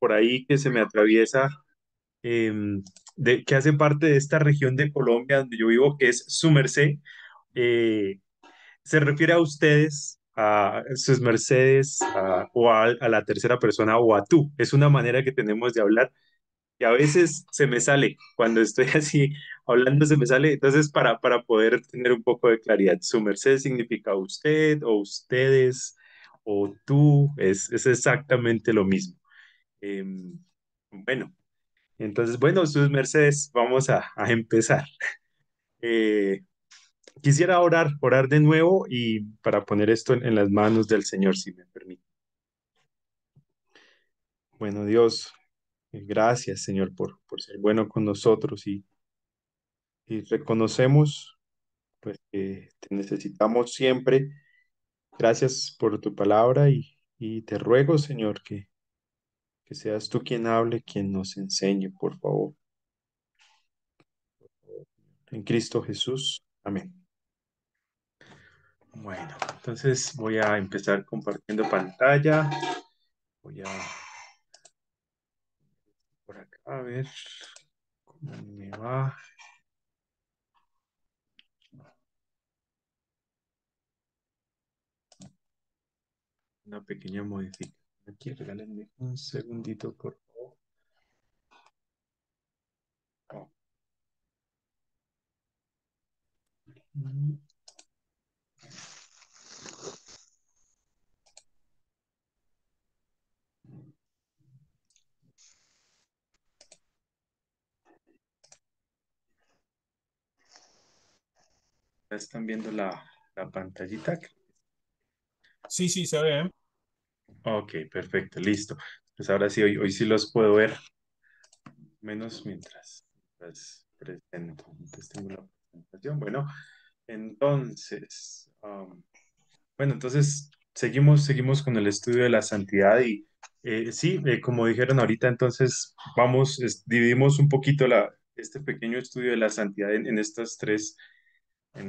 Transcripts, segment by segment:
por ahí que se me atraviesa, em, que hace parte de esta región de Colombia donde yo vivo, que es su merced. eh, Se refiere a ustedes, a sus mercedes, o a la tercera persona o a tú. Es una manera que tenemos de hablar y a veces se me sale, cuando estoy así hablando se me sale. Entonces, para poder tener un poco de claridad, su merced significa usted o ustedes o tú, es exactamente lo mismo. Bueno, entonces, bueno, sus mercedes, vamos a empezar. Eh, Quisiera orar de nuevo y para poner esto en las manos del Señor, si me permite. Bueno, Dios, gracias, Señor, por ser bueno con nosotros y reconocemos pues que te necesitamos siempre. Gracias por tu palabra y te ruego, Señor, que seas tú quien hable, quien nos enseñe, por favor. En Cristo Jesús. Amén. Bueno, entonces voy a empezar compartiendo pantalla. Voy a por acá a ver cómo me va. Una pequeña modificación. Aquí regálenme un segundito, por favor. Oh, mm, ¿Ya están viendo la pantallita? Sí, sí, se ve. Ok, perfecto, listo. Pues ahora sí, hoy sí los puedo ver, menos mientras presento. Entonces tengo la presentación. Bueno, entonces, entonces seguimos con el estudio de la santidad y sí, como dijeron ahorita, entonces dividimos un poquito este pequeño estudio de la santidad en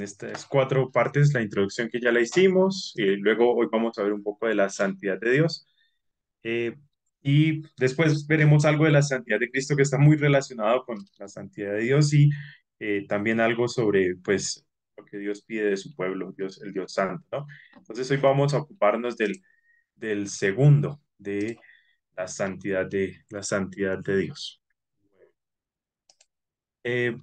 estas cuatro partes, la introducción que ya la hicimos, y luego hoy vamos a ver un poco de la santidad de Dios. eh, y después veremos algo de la santidad de Cristo que está muy relacionado con la santidad de Dios y también algo sobre, pues, lo que Dios pide de su pueblo, Dios, el Dios Santo, ¿no? Entonces hoy vamos a ocuparnos del segundo, de la santidad de Dios. Eh,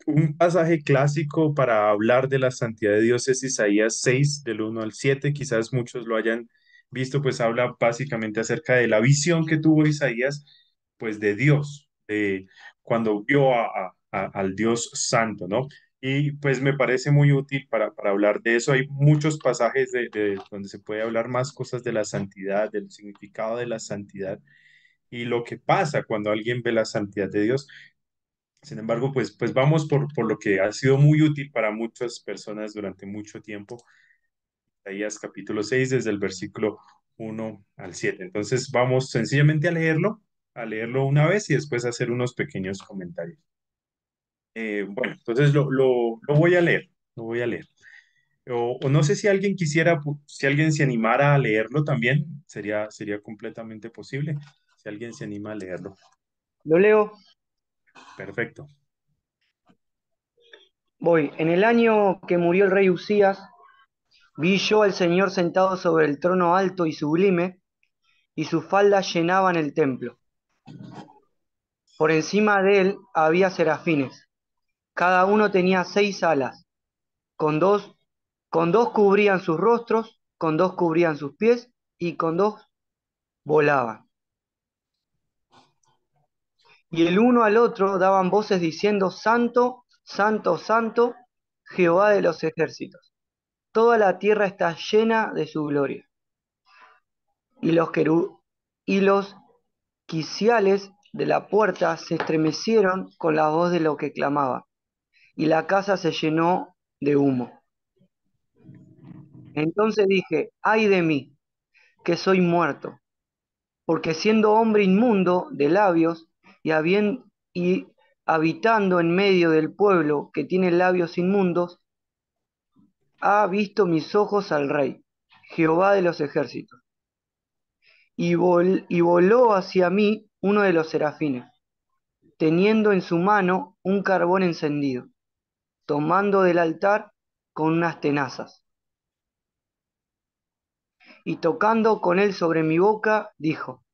un pasaje clásico para hablar de la santidad de Dios es Isaías 6, del 1 al 7. Quizás muchos lo hayan visto, pues habla básicamente acerca de la visión que tuvo Isaías, pues de Dios, de cuando vio al Dios Santo, ¿no? Y pues me parece muy útil para hablar de eso. Hay muchos pasajes de donde se puede hablar más cosas de la santidad, del significado de la santidad y lo que pasa cuando alguien ve la santidad de Dios. Sin embargo, pues vamos por lo que ha sido muy útil para muchas personas durante mucho tiempo. Isaías capítulo 6 desde el versículo 1 al 7. Entonces vamos sencillamente a leerlo una vez y después hacer unos pequeños comentarios. Bueno, entonces lo voy a leer, lo voy a leer. O no sé si alguien quisiera, si alguien se animara a leerlo también, sería completamente posible. Si alguien se anima a leerlo. Lo leo, Perfecto. voy. En el año que murió el rey Usías, vi yo al Señor sentado sobre el trono alto y sublime, y sus faldas llenaban el templo. Por encima de él había serafines, cada uno tenía 6 alas, con dos, con dos cubrían sus rostros, con dos cubrían sus pies, y con dos volaban. Y el uno al otro daban voces diciendo, Santo, Santo, Santo, Jehová de los ejércitos. Toda la tierra está llena de su gloria. Y y los quiciales de la puerta se estremecieron con la voz de lo que clamaba, y la casa se llenó de humo. Entonces dije, ay de mí, que soy muerto, porque siendo hombre inmundo de labios y habitando en medio del pueblo que tiene labios inmundos, ha visto mis ojos al Rey, Jehová de los ejércitos. y voló hacia mí uno de los serafines, teniendo en su mano un carbón encendido, tomando del altar con unas tenazas, y tocando con él sobre mi boca, dijo,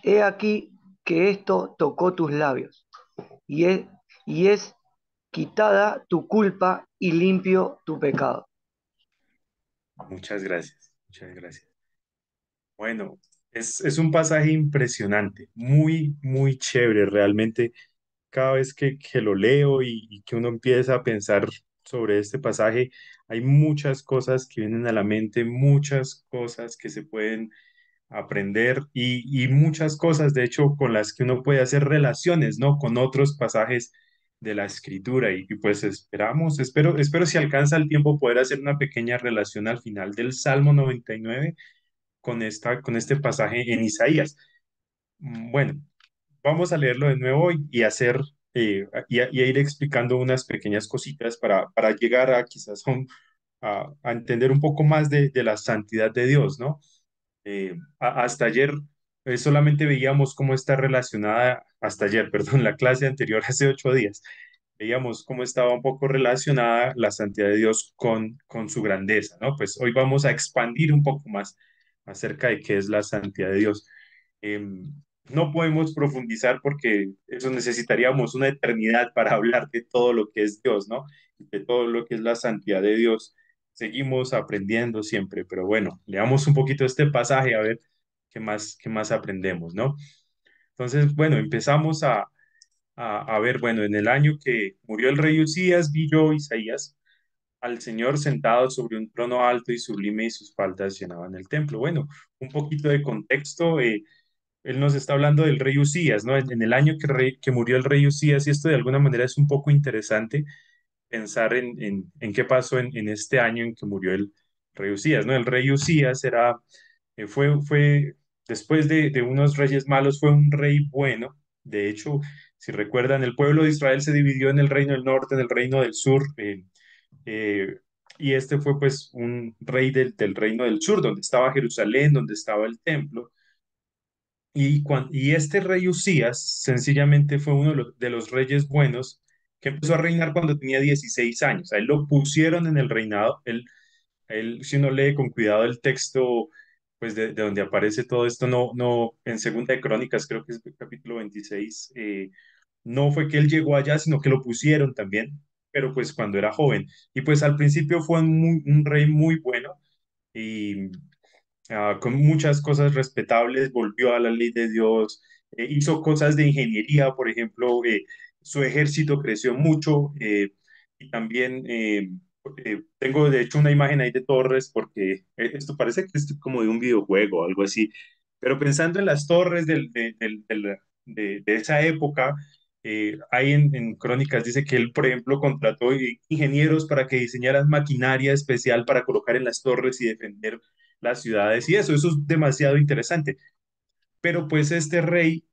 He aquí que esto tocó tus labios, y es quitada tu culpa y limpio tu pecado. Muchas gracias, muchas gracias. Bueno, es un pasaje impresionante, muy, muy chévere realmente. Cada vez que lo leo y que uno empieza a pensar sobre este pasaje, hay muchas cosas que vienen a la mente, muchas cosas que se pueden aprender y muchas cosas, de hecho, con las que uno puede hacer relaciones, ¿no? Con otros pasajes de la escritura y pues espero si alcanza el tiempo poder hacer una pequeña relación al final del Salmo 99 con este pasaje en Isaías. Bueno, vamos a leerlo de nuevo y hacer y a ir explicando unas pequeñas cositas para llegar a quizás a entender un poco más de la santidad de Dios, ¿no? Hasta ayer solamente veíamos cómo está relacionada, hasta ayer, perdón, la clase anterior, hace 8 días, veíamos cómo estaba un poco relacionada la santidad de Dios con su grandeza, ¿no? Pues hoy vamos a expandir un poco más acerca de qué es la santidad de Dios. No podemos profundizar porque eso necesitaríamos una eternidad para hablar de todo lo que es Dios, ¿no? De todo lo que es la santidad de Dios. Seguimos aprendiendo siempre, pero bueno, leamos un poquito este pasaje a ver qué más aprendemos, ¿no? Entonces, bueno, empezamos a ver, bueno, en el año que murió el rey Usías, vi yo, Isaías, al Señor sentado sobre un trono alto y sublime y sus faldas llenaban el templo. Bueno, un poquito de contexto, él nos está hablando del rey Usías, ¿no? En el año que murió el rey Usías, y esto de alguna manera es un poco interesante pensar en qué pasó en este año en que murió el rey Usías, ¿no? El rey Usías fue después de unos reyes malos, fue un rey bueno. De hecho, si recuerdan, el pueblo de Israel se dividió en el reino del norte, en el reino del sur, eh, y este fue pues un rey del reino del sur, donde estaba Jerusalén, donde estaba el templo. Y este rey Usías sencillamente fue uno de los reyes buenos que empezó a reinar cuando tenía 16 años. A él lo pusieron en el reinado. Si uno lee con cuidado el texto, pues de donde aparece todo esto, no, en Segunda de Crónicas, creo que es el capítulo 26, no fue que él llegó allá, sino que lo pusieron también, pero pues cuando era joven. Y pues al principio fue un rey muy bueno. Y con muchas cosas respetables, volvió a la ley de Dios, hizo cosas de ingeniería, por ejemplo, su ejército creció mucho y también tengo de hecho una imagen ahí de torres porque esto parece que es como de un videojuego o algo así, pero pensando en las torres de esa época, ahí en Crónicas dice que él, por ejemplo, contrató ingenieros para que diseñaran maquinaria especial para colocar en las torres y defender las ciudades y eso es demasiado interesante. Pero pues este rey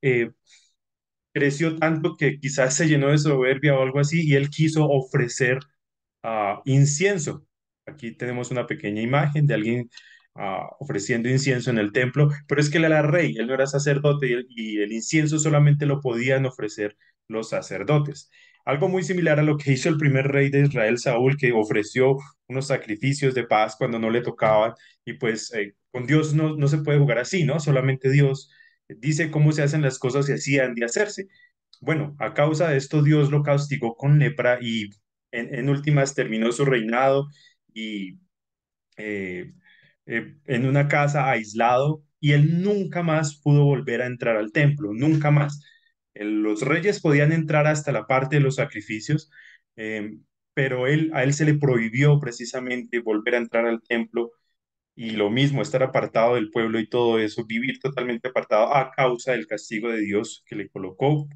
creció tanto que quizás se llenó de soberbia o algo así y él quiso ofrecer incienso. Aquí tenemos una pequeña imagen de alguien ofreciendo incienso en el templo, pero es que él era rey, él no era sacerdote y el incienso solamente lo podían ofrecer los sacerdotes. Algo muy similar a lo que hizo el primer rey de Israel, Saúl, que ofreció unos sacrificios de paz cuando no le tocaban y pues con Dios no se puede jugar así, ¿no? Solamente Dios dice cómo se hacen las cosas y así han de hacerse. Bueno, a causa de esto Dios lo castigó con lepra y en últimas terminó su reinado y eh, en una casa aislado y él nunca más pudo volver a entrar al templo, nunca más. Los reyes podían entrar hasta la parte de los sacrificios, eh, pero a él se le prohibió precisamente volver a entrar al templo y lo mismo, estar apartado del pueblo y todo eso, vivir totalmente apartado a causa del castigo de Dios que le colocó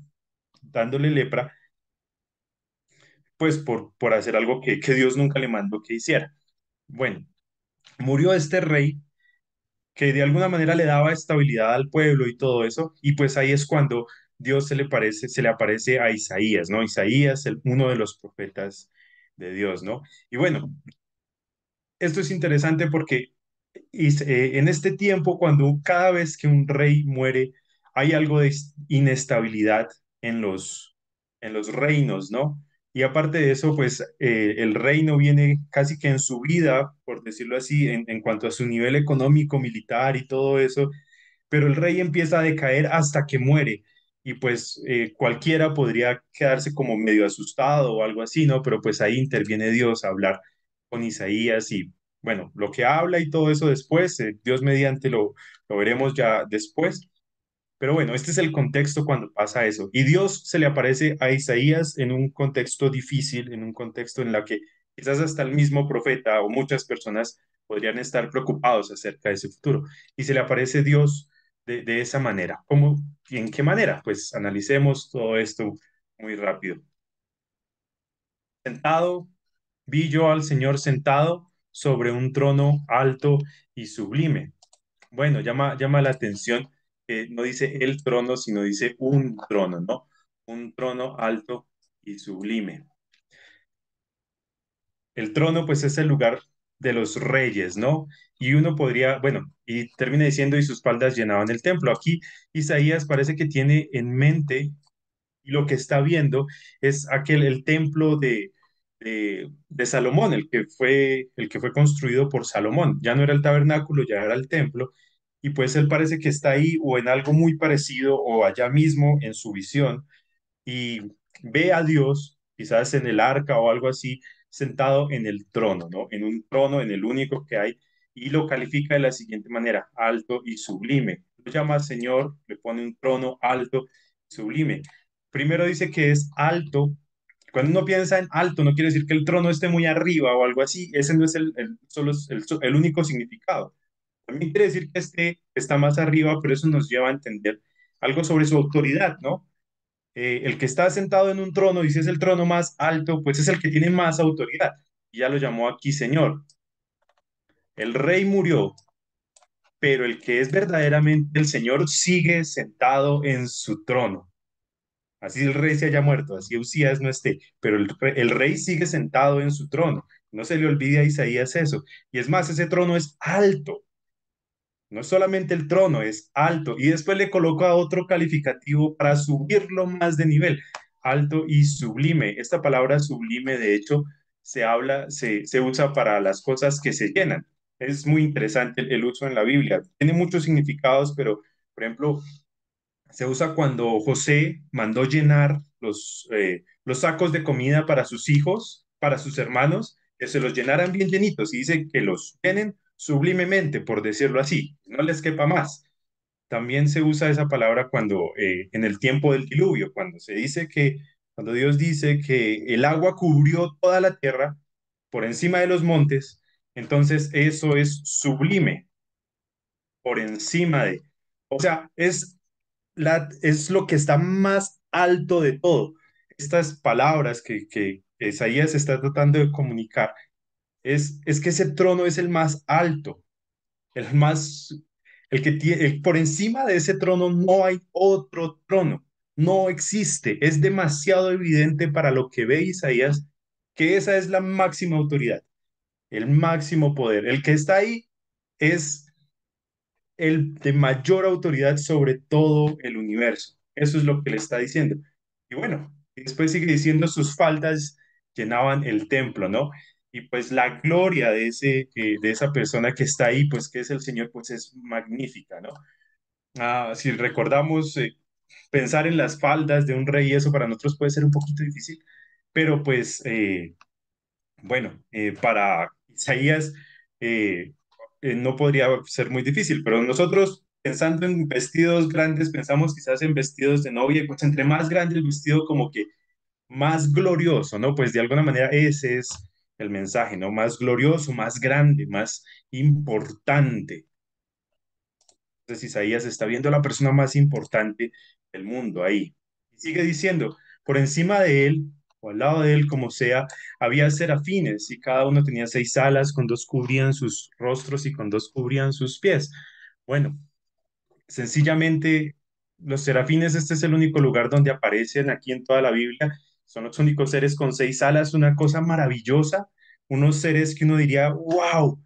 dándole lepra pues por hacer algo que Dios nunca le mandó que hiciera. Bueno, murió este rey que de alguna manera le daba estabilidad al pueblo y todo eso, y pues ahí es cuando Dios se le aparece a Isaías, ¿no? Isaías, uno de los profetas de Dios, ¿no? Y bueno, esto es interesante porque En este tiempo, cuando cada vez que un rey muere, hay algo de inestabilidad en los reinos, ¿no? Y aparte de eso, pues el reino viene casi que en su vida, por decirlo así, en cuanto a su nivel económico, militar y todo eso, pero el rey empieza a decaer hasta que muere. Y pues cualquiera podría quedarse como medio asustado o algo así, ¿no? Pero pues ahí interviene Dios a hablar con Isaías y bueno, lo que habla y todo eso después, Dios mediante lo veremos ya después. Pero bueno, este es el contexto cuando pasa eso. Y Dios se le aparece a Isaías en un contexto difícil, en un contexto en la que quizás hasta el mismo profeta o muchas personas podrían estar preocupados acerca de ese futuro. Y se le aparece Dios de esa manera. ¿Cómo y en qué manera? Pues analicemos todo esto muy rápido. Sentado, vi yo al Señor sentado sobre un trono alto y sublime. Bueno, llama la atención que no dice el trono, sino dice un trono, ¿no? Un trono alto y sublime. El trono, pues, es el lugar de los reyes, ¿no? Y uno podría, bueno, y termina diciendo, y sus faldas llenaban el templo. Aquí Isaías parece que tiene en mente y lo que está viendo es el templo de Salomón, el que fue construido por Salomón. Ya no era el tabernáculo, ya era el templo. Y pues él parece que está ahí o en algo muy parecido o allá mismo en su visión y ve a Dios, quizás en el arca o algo así, sentado en el trono, ¿no? En un trono, en el único que hay, y lo califica de la siguiente manera, alto y sublime. Lo llama Señor, le pone un trono alto y sublime. Primero dice que es alto. Cuando uno piensa en alto, no quiere decir que el trono esté muy arriba o algo así. Ese no es solo es el único significado. También quiere decir que está más arriba, pero eso nos lleva a entender algo sobre su autoridad, ¿no? El que está sentado en un trono, y si es el trono más alto, pues es el que tiene más autoridad. Y ya lo llamó aquí Señor. El rey murió, pero el que es verdaderamente el Señor sigue sentado en su trono. Así el rey se haya muerto, así Usías no esté, pero el rey sigue sentado en su trono. No se le olvide a Isaías eso. Y es más, ese trono es alto. No es solamente el trono, es alto. Y después le coloca otro calificativo para subirlo más de nivel, alto y sublime. Esta palabra sublime, de hecho, se usa para las cosas que se llenan. Es muy interesante el uso en la Biblia. Tiene muchos significados, pero, por ejemplo, se usa cuando José mandó llenar los sacos de comida para sus hijos, para sus hermanos, que se los llenaran bien llenitos. Y dice que los llenen sublimemente, por decirlo así, no les quepa más. También se usa esa palabra cuando en el tiempo del diluvio, cuando Dios dice que el agua cubrió toda la tierra por encima de los montes, entonces eso es sublime, por encima de. O sea, es lo que está más alto de todo. Estas palabras que Isaías está tratando de comunicar, es que ese trono es el más alto, el más, el que tiene, por encima de ese trono no hay otro trono, no existe. Es demasiado evidente para lo que ve Isaías que esa es la máxima autoridad, el máximo poder. El que está ahí es el de mayor autoridad sobre todo el universo. Eso es lo que le está diciendo. Y bueno, después sigue diciendo sus faldas llenaban el templo, ¿no? Y pues la gloria de esa persona que está ahí, pues que es el Señor, pues es magnífica, ¿no? Si recordamos, pensar en las faldas de un rey, eso para nosotros puede ser un poquito difícil, pero pues bueno, para Isaías eh, no podría ser muy difícil, pero nosotros pensando en vestidos grandes, pensamos quizás en vestidos de novia, y pues entre más grande el vestido, como que más glorioso, ¿no? Pues de alguna manera ese es el mensaje, ¿no? Más glorioso, más grande, más importante. Entonces Isaías está viendo a la persona más importante del mundo ahí. Y sigue diciendo, por encima de él, o al lado de él, como sea, había serafines y cada uno tenía 6 alas, con dos cubrían sus rostros y con dos cubrían sus pies. Bueno, sencillamente los serafines, este es el único lugar donde aparecen aquí en toda la Biblia. Son los únicos seres con 6 alas, una cosa maravillosa, unos seres que uno diría, wow,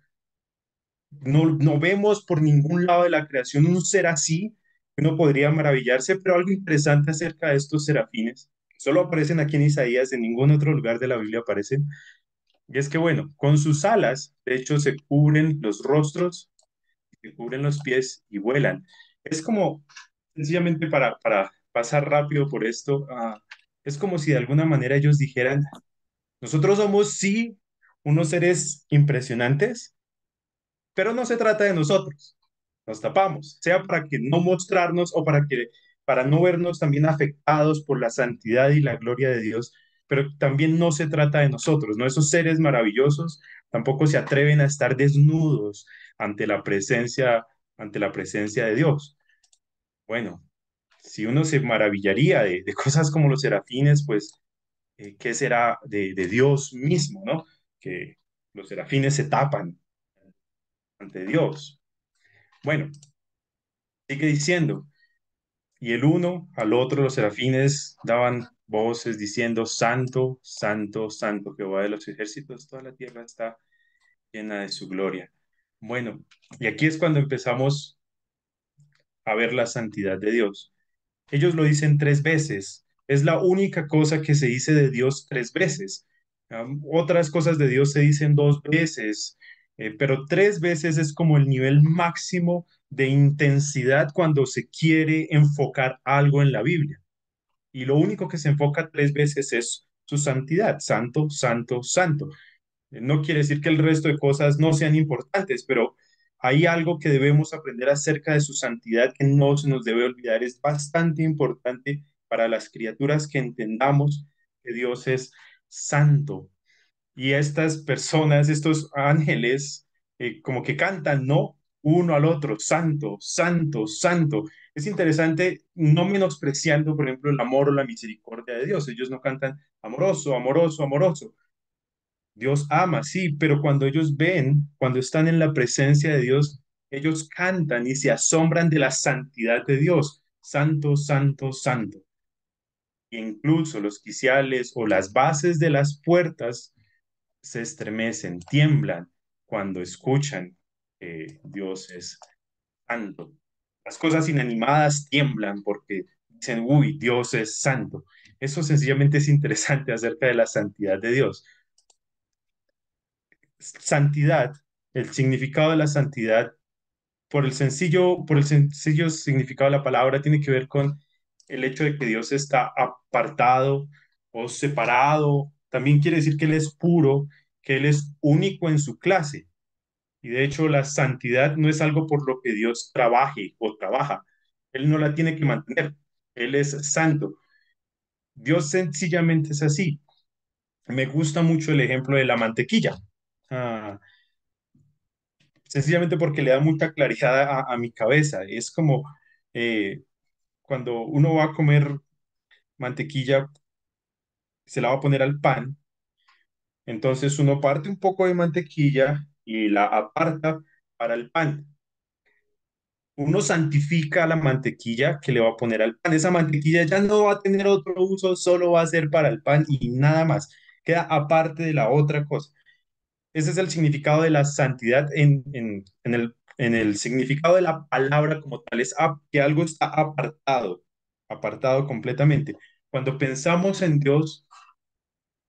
no vemos por ningún lado de la creación un ser así. Uno podría maravillarse, pero algo interesante acerca de estos serafines, que solo aparecen aquí en Isaías, en ningún otro lugar de la Biblia aparecen, y es que, bueno, con sus alas, de hecho, se cubren los rostros, se cubren los pies y vuelan. Es como, sencillamente para pasar rápido por esto, es como si de alguna manera ellos dijeran, nosotros somos, sí, unos seres impresionantes, pero no se trata de nosotros. Nos tapamos, sea para que no mostrarnos o para no vernos también afectados por la santidad y la gloria de Dios, pero también no se trata de nosotros, ¿no? Esos seres maravillosos tampoco se atreven a estar desnudos ante ante la presencia de Dios. Bueno, si uno se maravillaría de cosas como los serafines, pues, ¿qué será de Dios mismo, ¿no? Que los serafines se tapan ante Dios. Bueno, sigue diciendo, y el uno al otro, los serafines, daban voces diciendo, Santo, Santo, Santo, Jehová de los ejércitos, toda la tierra está llena de su gloria. Bueno, y aquí es cuando empezamos a ver la santidad de Dios. Ellos lo dicen tres veces. Es la única cosa que se dice de Dios tres veces. Otras cosas de Dios se dicen dos veces, pero tres veces es como el nivel máximo de intensidad cuando se quiere enfocar algo en la Biblia. Y lo único que se enfoca tres veces es su santidad, santo, santo, santo. No quiere decir que el resto de cosas no sean importantes, pero hay algo que debemos aprender acerca de su santidad que no se nos debe olvidar. Es bastante importante para las criaturas que entendamos que Dios es santo. Y estas personas, estos ángeles, como que cantan, ¿no? Uno al otro, santo, santo, santo. Es interesante, no menospreciando, por ejemplo, el amor o la misericordia de Dios. Ellos no cantan amoroso, amoroso, amoroso. Dios ama, sí, pero cuando ellos ven, cuando están en la presencia de Dios, ellos cantan y se asombran de la santidad de Dios. Santo, santo, santo. E incluso los quiciales o las bases de las puertas se estremecen, tiemblan cuando escuchan que Dios es santo. Las cosas inanimadas tiemblan porque dicen, uy, Dios es santo. Eso sencillamente es interesante acerca de la santidad de Dios. Santidad, el significado de la santidad, por el sencillo significado de la palabra, tiene que ver con el hecho de que Dios está apartado o separado. También quiere decir que Él es puro, que Él es único en su clase. Y de hecho, la santidad no es algo por lo que Dios trabaje o trabaja. Él no la tiene que mantener. Él es santo. Dios sencillamente es así. Me gusta mucho el ejemplo de la mantequilla. Ah, sencillamente porque le da mucha claridad a mi cabeza. Es como cuando uno va a comer mantequilla, se la va a poner al pan, entonces uno parte un poco de mantequilla y la aparta para el pan. Uno santifica la mantequilla que le va a poner al pan. Esa mantequilla ya no va a tener otro uso, solo va a ser para el pan y nada más. Queda aparte de la otra cosa. Ese es el significado de la santidad en el significado de la palabra como tal, es que algo está apartado, apartado completamente. Cuando pensamos en Dios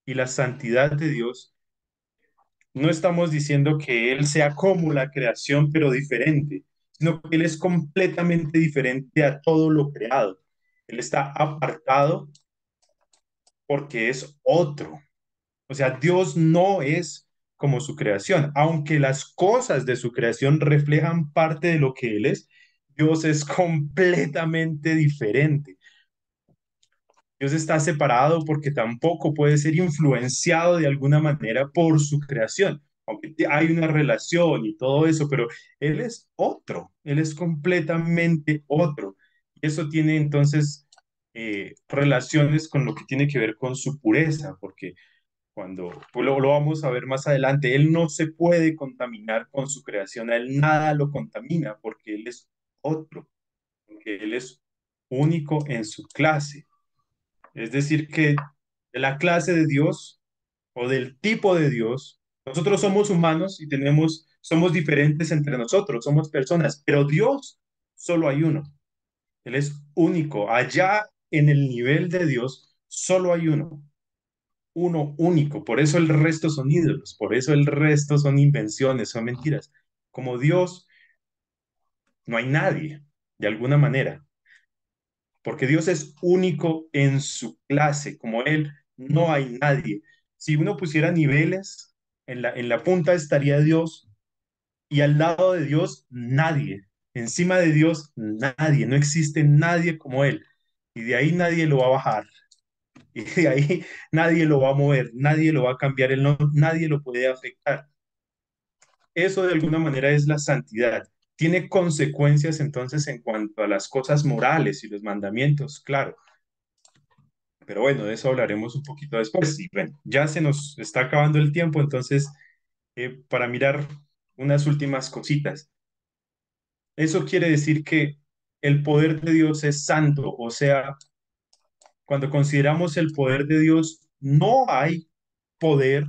y la santidad de Dios, no estamos diciendo que Él sea como la creación, pero diferente, sino que Él es completamente diferente a todo lo creado. Él está apartado porque es otro. O sea, Dios no es como su creación, aunque las cosas de su creación reflejan parte de lo que Él es, Dios es completamente diferente. Dios está separado porque tampoco puede ser influenciado de alguna manera por su creación, aunque hay una relación y todo eso, pero Él es otro, Él es completamente otro. Y eso tiene entonces relaciones con lo que tiene que ver con su pureza, porque cuando pues lo vamos a ver más adelante, Él no se puede contaminar con su creación, a Él nada lo contamina porque Él es otro, porque Él es único en su clase. Es decir, que de la clase de Dios o del tipo de Dios, nosotros somos humanos y tenemos somos diferentes entre nosotros, somos personas, pero Dios solo hay uno. Él es único. Allá en el nivel de Dios solo hay uno único. Por eso el resto son ídolos, por eso el resto son invenciones, son mentiras. Como Dios no hay nadie, de alguna manera, porque Dios es único en su clase, como Él no hay nadie. Si uno pusiera niveles, en la punta estaría Dios y al lado de Dios nadie. Encima de Dios nadie, no existe nadie como Él. Y de ahí nadie lo va a bajar. Y de ahí nadie lo va a mover, nadie lo va a cambiar, nadie lo puede afectar. Eso de alguna manera es la santidad. Tiene consecuencias entonces en cuanto a las cosas morales y los mandamientos, claro. Pero bueno, de eso hablaremos un poquito después. Y bueno, ya se nos está acabando el tiempo, entonces, para mirar unas últimas cositas. Eso quiere decir que el poder de Dios es santo, o sea, cuando consideramos el poder de Dios, no hay poder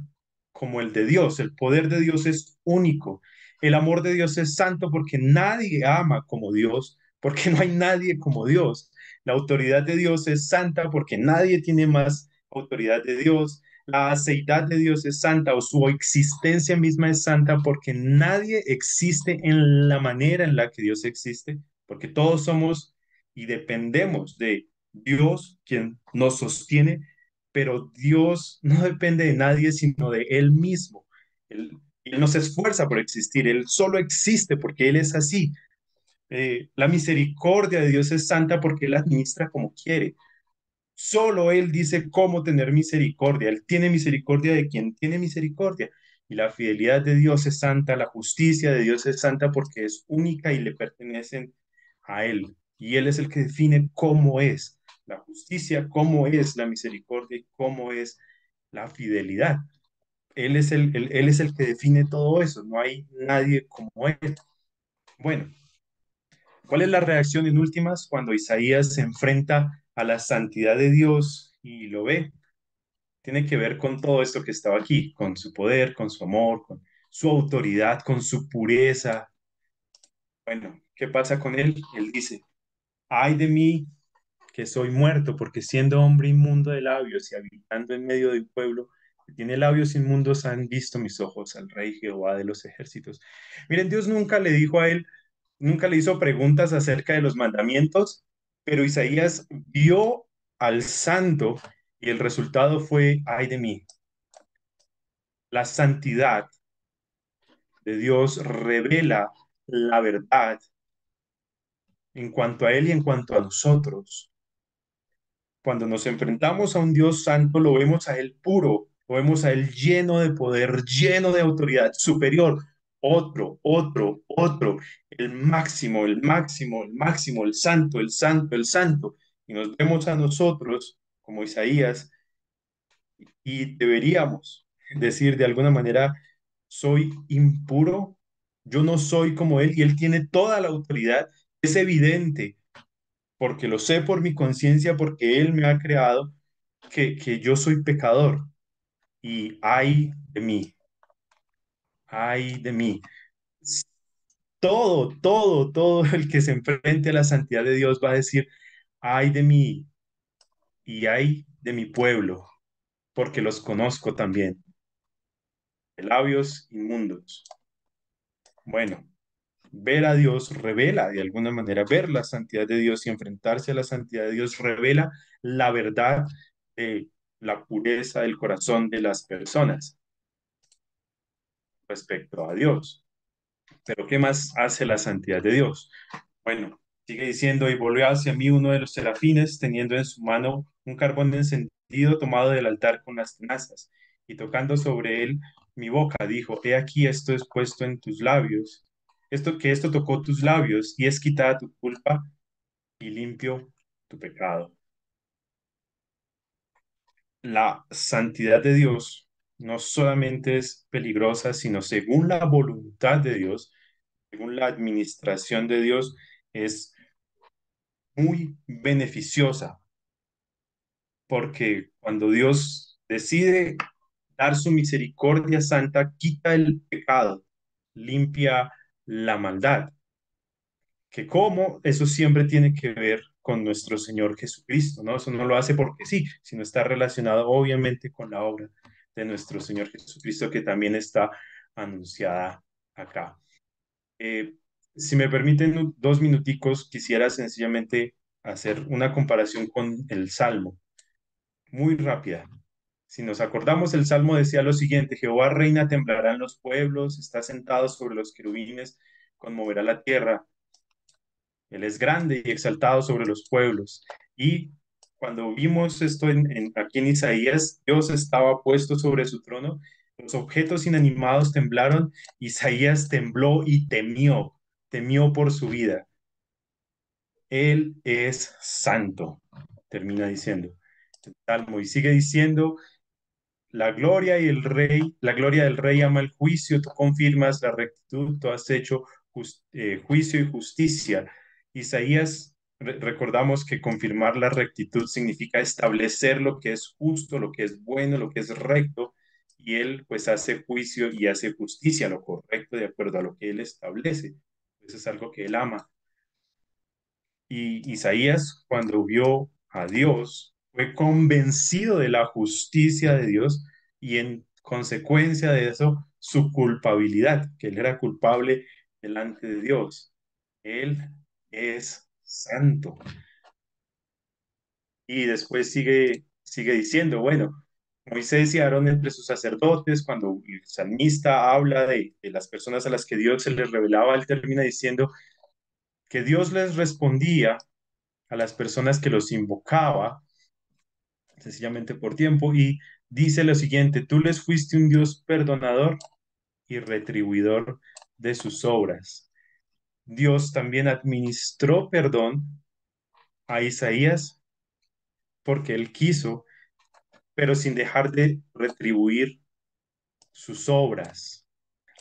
como el de Dios. El poder de Dios es único. El amor de Dios es santo porque nadie ama como Dios, porque no hay nadie como Dios. La autoridad de Dios es santa porque nadie tiene más autoridad de Dios. La aceidad de Dios es santa o su existencia misma es santa porque nadie existe en la manera en la que Dios existe, porque todos somos y dependemos de Dios, quien nos sostiene, pero Dios no depende de nadie, sino de Él mismo. Él no se esfuerza por existir, Él solo existe porque Él es así. La misericordia de Dios es santa porque Él administra como quiere. Solo Él dice cómo tener misericordia. Él tiene misericordia de quien tiene misericordia. Y la fidelidad de Dios es santa, la justicia de Dios es santa porque es única y le pertenecen a Él. Y Él es el que define cómo es la justicia, cómo es la misericordia y cómo es la fidelidad. Él es el que define todo eso. No hay nadie como Él. Bueno, ¿cuál es la reacción en últimas cuando Isaías se enfrenta a la santidad de Dios y lo ve? Tiene que ver con todo esto que estaba aquí, con su poder, con su amor, con su autoridad, con su pureza. Bueno, ¿qué pasa con él? Él dice, ay de mí que soy muerto, porque siendo hombre inmundo de labios y habitando en medio de un pueblo que tiene labios inmundos, han visto mis ojos al Rey Jehová de los ejércitos. Miren, Dios nunca le dijo a él, nunca le hizo preguntas acerca de los mandamientos, pero Isaías vio al santo y el resultado fue, ay de mí. La santidad de Dios revela la verdad en cuanto a Él y en cuanto a nosotros. Cuando nos enfrentamos a un Dios santo, lo vemos a Él puro, lo vemos a Él lleno de poder, lleno de autoridad, superior. Otro, el máximo, el máximo, el máximo, el santo, el santo, el santo. Y nos vemos a nosotros, como Isaías, y deberíamos decir de alguna manera, soy impuro, yo no soy como Él y Él tiene toda la autoridad. Es evidente, porque lo sé por mi conciencia, porque Él me ha creado, que yo soy pecador y ay de mí. Todo el que se enfrente a la santidad de Dios va a decir, ay de mí y ay de mi pueblo, porque los conozco también, de labios inmundos. Bueno, ver a Dios revela de alguna manera, ver la santidad de Dios y enfrentarse a la santidad de Dios revela la verdad de la pureza del corazón de las personas respecto a Dios. Pero ¿qué más hace la santidad de Dios? Bueno, sigue diciendo, y volvió hacia mí uno de los serafines, teniendo en su mano un carbón encendido tomado del altar con las tenazas, y tocando sobre él mi boca, dijo, he aquí esto es puesto en tus labios, esto tocó tus labios, y es quitada tu culpa y limpio tu pecado. La santidad de Dios no solamente es peligrosa, sino según la voluntad de Dios, según la administración de Dios, es muy beneficiosa, porque cuando Dios decide dar su misericordia santa, quita el pecado, limpia la maldad. Que cómo eso siempre tiene que ver con nuestro Señor Jesucristo, ¿no? Eso no lo hace porque sí, sino está relacionado obviamente con la obra de nuestro Señor Jesucristo que también está anunciada acá. Eh, si me permiten 2 minuticos, quisiera sencillamente hacer una comparación con el Salmo, muy rápida. Si nos acordamos, el Salmo decía lo siguiente: Jehová reina, temblarán los pueblos, está sentado sobre los querubines, conmoverá la tierra. Él es grande y exaltado sobre los pueblos. Y cuando vimos esto aquí en Isaías, Dios estaba puesto sobre su trono, los objetos inanimados temblaron, Isaías tembló y temió por su vida. Él es santo, termina diciendo el Salmo, y sigue diciendo: la gloria del rey ama el juicio, tú confirmas la rectitud, tú has hecho juicio y justicia. Isaías, recordamos que confirmar la rectitud significa establecer lo que es justo, lo que es bueno, lo que es recto, y él pues hace juicio y hace justicia, lo correcto de acuerdo a lo que él establece. Eso es algo que él ama. Y Isaías, cuando vio a Dios, fue convencido de la justicia de Dios y en consecuencia de eso, su culpabilidad, que él era culpable delante de Dios. Él es santo. Y después sigue diciendo, bueno, Moisés y Aarón entre sus sacerdotes, cuando el salmista habla de las personas a las que Dios se les revelaba, él termina diciendo que Dios les respondía a las personas que los invocaba, sencillamente por tiempo, y dice lo siguiente: tú les fuiste un Dios perdonador y retribuidor de sus obras. Dios también administró perdón a Isaías porque él quiso, pero sin dejar de retribuir sus obras.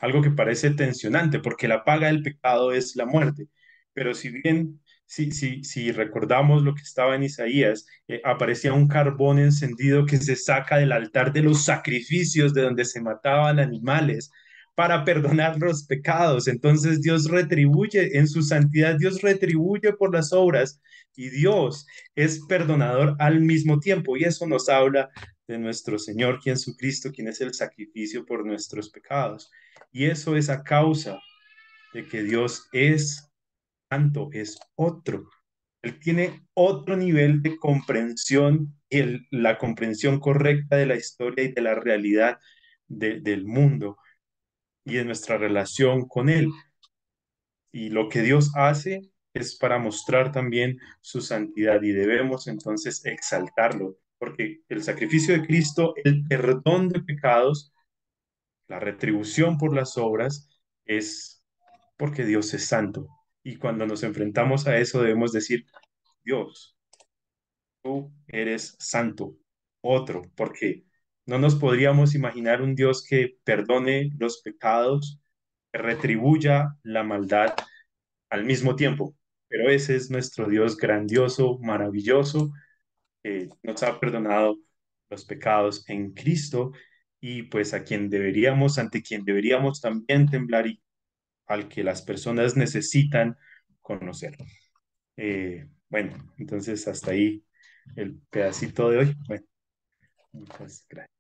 Algo que parece tensionante, porque la paga del pecado es la muerte. Pero si bien, si recordamos lo que estaba en Isaías, aparecía un carbón encendido que se saca del altar de los sacrificios de donde se mataban animales para perdonar los pecados. Entonces Dios retribuye en su santidad, Dios retribuye por las obras y Dios es perdonador al mismo tiempo. Y eso nos habla de nuestro Señor Jesucristo, quien es el sacrificio por nuestros pecados. Y eso es a causa de que Dios es santo, es otro. Él tiene otro nivel de comprensión y la comprensión correcta de la historia y de la realidad del mundo y de nuestra relación con Él. Y lo que Dios hace es para mostrar también su santidad y debemos entonces exaltarlo, porque el sacrificio de Cristo, el perdón de pecados, la retribución por las obras es porque Dios es santo. Y cuando nos enfrentamos a eso debemos decir: Dios, tú eres santo, otro, porque no nos podríamos imaginar un Dios que perdone los pecados, que retribuya la maldad al mismo tiempo. Pero ese es nuestro Dios grandioso, maravilloso, que nos ha perdonado los pecados en Cristo y pues ante quien deberíamos también temblar y al que las personas necesitan conocer. Bueno, entonces hasta ahí el pedacito de hoy. Bueno, muchas gracias.